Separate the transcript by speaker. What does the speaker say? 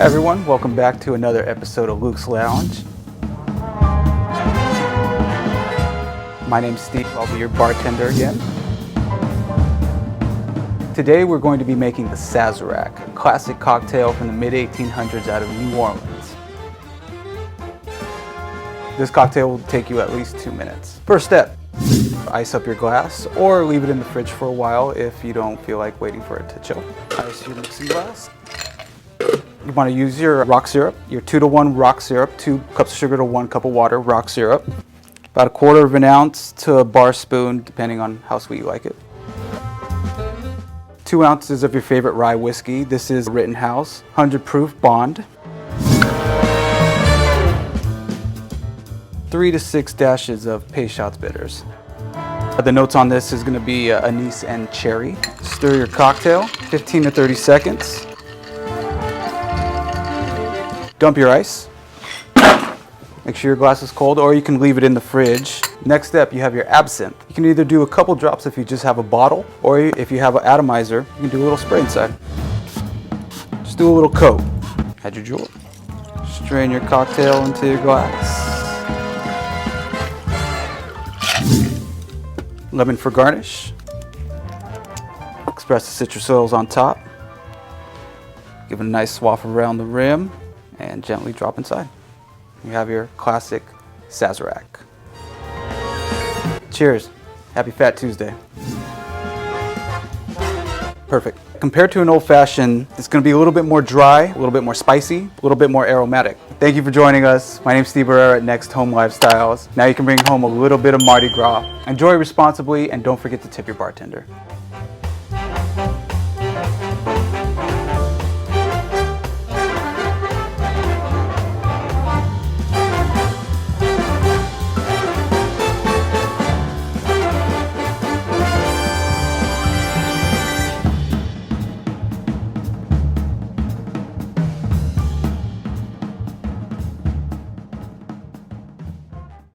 Speaker 1: Hi everyone, welcome back to another episode of Luke's Lounge. My name's Steve, I'll be your bartender again. Today we're going to be making the Sazerac, a classic cocktail from the mid-1800s out of New Orleans. This cocktail will take you at least 2 minutes. First step, ice up your glass or leave it in the fridge for a while if you don't feel like waiting for it to chill. Ice your mixing glass. You want to use your rock syrup, your 2-to-1 rock syrup, 2 cups of sugar to 1 cup of water, rock syrup. About 1/4 of an ounce to a bar spoon, depending on how sweet you like it. 2 ounces of your favorite rye whiskey. This is Rittenhouse, 100 proof bond. 3 to 6 dashes of Peychaud bitters. The notes on this is going to be anise and cherry. Stir your cocktail, 15 to 30 seconds. Dump your ice. Make sure your glass is cold, or you can leave it in the fridge. Next step, you have your absinthe. You can either do a couple drops if you just have a bottle, or if you have an atomizer, you can do a little spray inside. Just do a little coat. Add your jewel. Strain your cocktail into your glass. Lemon for garnish. Express the citrus oils on top. Give it a nice swath around the rim and gently drop inside. You have your classic Sazerac. Cheers. Happy Fat Tuesday. Perfect. Compared to an old-fashioned, it's going to be a little bit more dry, a little bit more spicy, a little bit more aromatic. Thank you for joining us. My name's Steve Barerra at NextHome Lifestyles. Now you can bring home a little bit of Mardi Gras. Enjoy responsibly and don't forget to tip your bartender.